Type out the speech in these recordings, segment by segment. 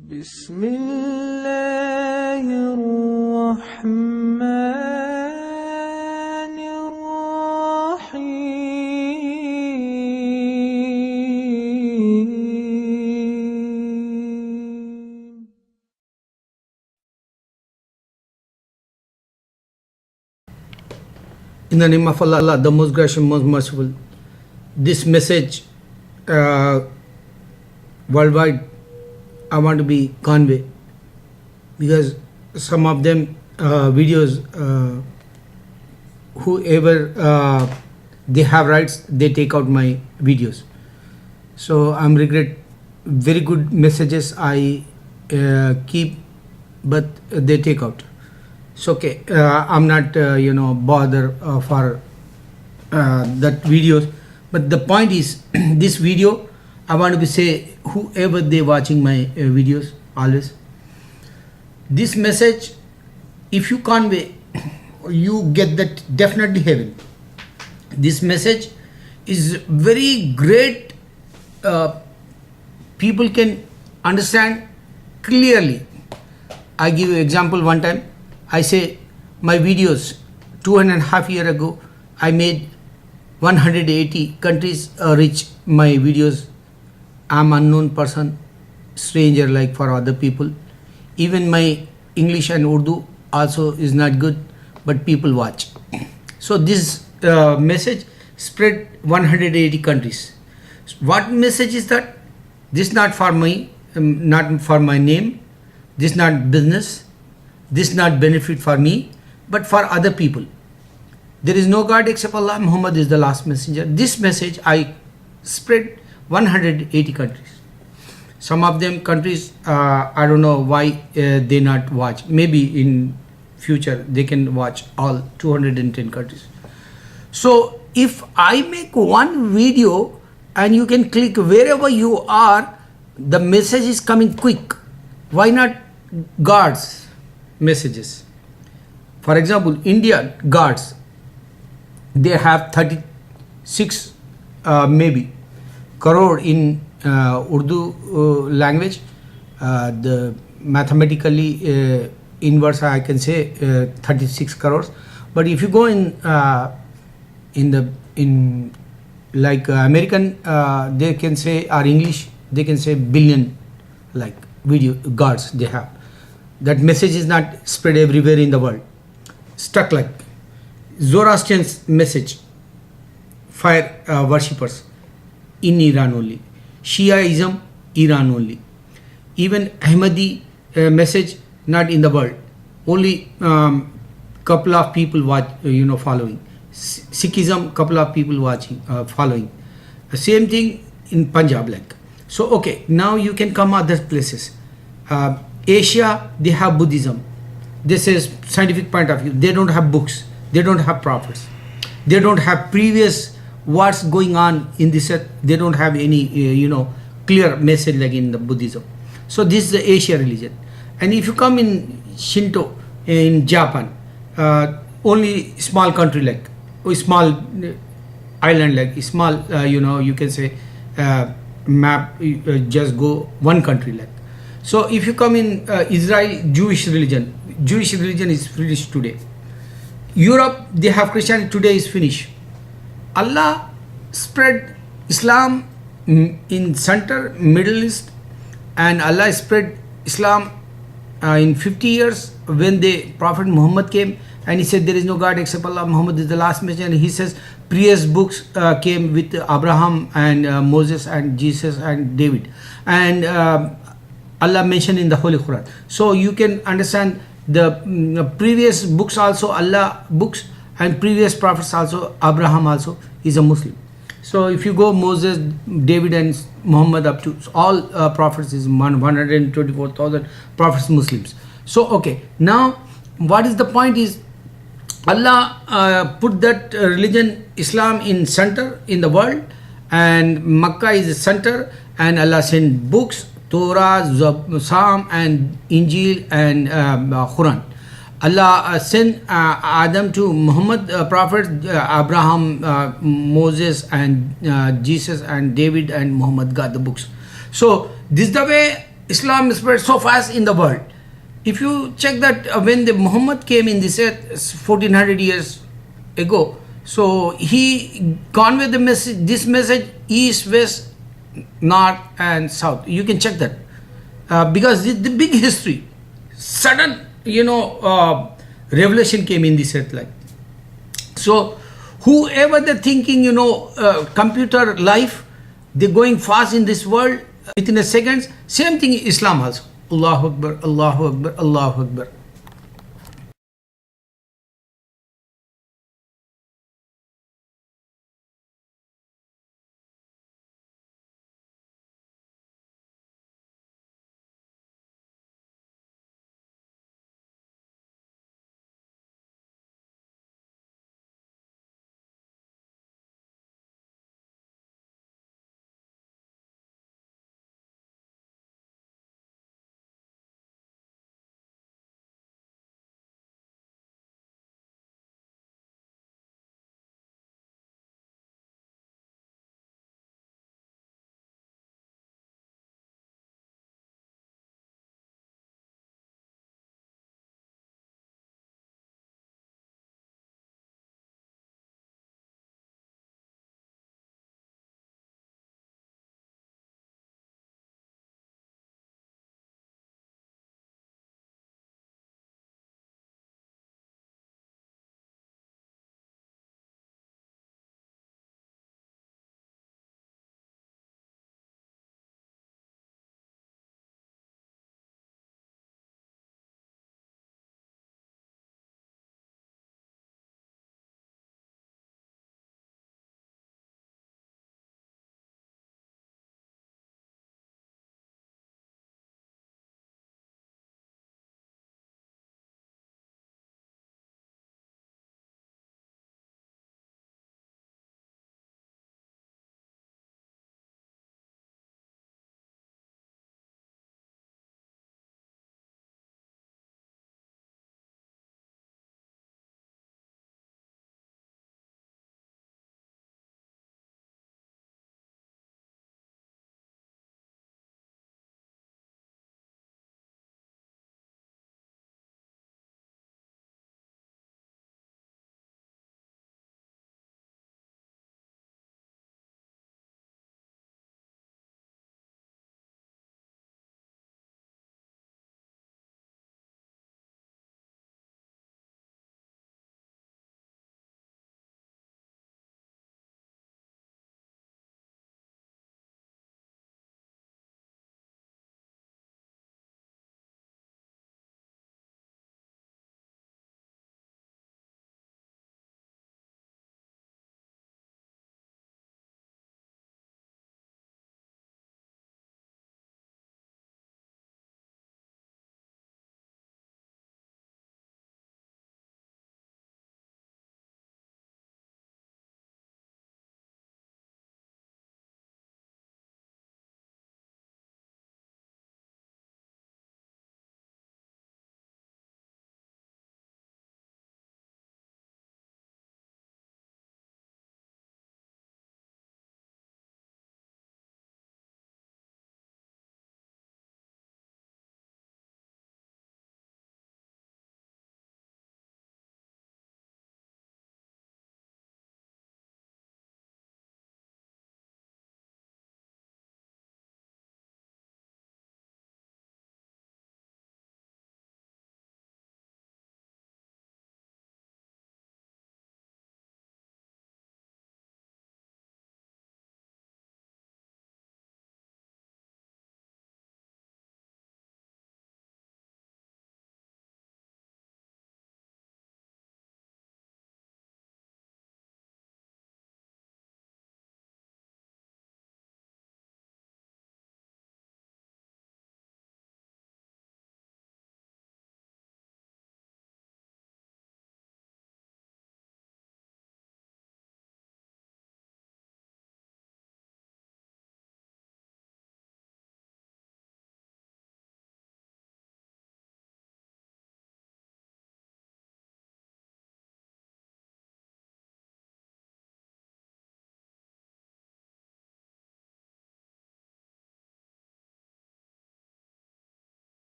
بسم الله الرحمن الرحيم. In the name of Allah, the most gracious, most merciful. This message worldwide I want to be convey, because some of them videos, whoever they have rights, they take out my videos. So I'm regret. Very good messages I keep, but they take out. It's okay. I'm not bother for that videos. But the point is, this video I want to say, whoever they watching my videos, always this message, if you convey, you get that definitely heaven. This message is very great. People can understand clearly. I give you example. One time I say my videos 2.5 years ago I made 180 countries reach my videos. I'm unknown person, stranger like for other people. Even my English and Urdu also is not good, but people watch. So this message spread 180 countries. What message is that? This not for me, not for my name. This not business. This not benefit for me, but for other people. There is no God except Allah. Muhammad is the last messenger. This message I spread 180 countries. Some of them countries, I don't know why they not watch. Maybe in future they can watch all 210 countries. So if I make one video and you can click wherever you are, the message is coming quick. Why not God's messages? For example, India Guards, they have 36 maybe crore in Urdu language. The mathematically inverse I can say 36 crores. But if you go in like American, they can say, or English, they can say billion like video guards they have. That message is not spread everywhere in the world. Stuck like Zoroastrian's message, fire worshippers in Iran only. Shiaism, Iran only. Even Ahmadi message not in the world. Only couple of people watch, following. Sikhism, couple of people watching, following. Same thing in Punjab like. So okay, now you can come other places. Asia, they have Buddhism. This is scientific point of view. They don't have books. They don't have prophets. They don't have previous what's going on in this earth. They don't have any clear message like in the Buddhism. So this is the Asia religion. And if you come in Shinto in Japan, only small country like, or small island like, small you can say map, just go one country like. So if you come in Israel, Jewish religion is finished today. Europe, they have Christianity, today is finished. Allah spread Islam in center, Middle East, and Allah spread Islam in 50 years when the Prophet Muhammad came and he said there is no God except Allah, Muhammad is the last messenger. And he says previous books came with Abraham and Moses and Jesus and David. And Allah mentioned in the Holy Quran. So you can understand the previous books also, Allah books, and previous prophets also, Abraham also is a Muslim. So if you go Moses, David and Muhammad up to all prophets is 124,000 prophets Muslims. So okay, now what is the point is, Allah put that religion Islam in center in the world, and Makkah is the center, and Allah sent books, Torah, Psalm and Injil and Quran. Allah sent Adam to Muhammad, Prophet, Abraham, Moses and Jesus and David and Muhammad got the books. So this is the way Islam spread so fast in the world. If you check that when the Muhammad came in this earth 1400 years ago, so he conveyed the message, this message, east, west, north and south. You can check that because the big history, sudden, revelation came in this earth like. So whoever they're thinking, computer life, they're going fast in this world within a second. Same thing Islam also. Allahu Akbar, Allahu Akbar, Allahu Akbar.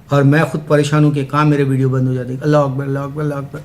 और मैं खुद परेशान हूँ कि कहाँ मेरे video बंद हो जाते हैं। अल्लाह अकबर, अल्लाह अकबर, अल्लाह अकबर।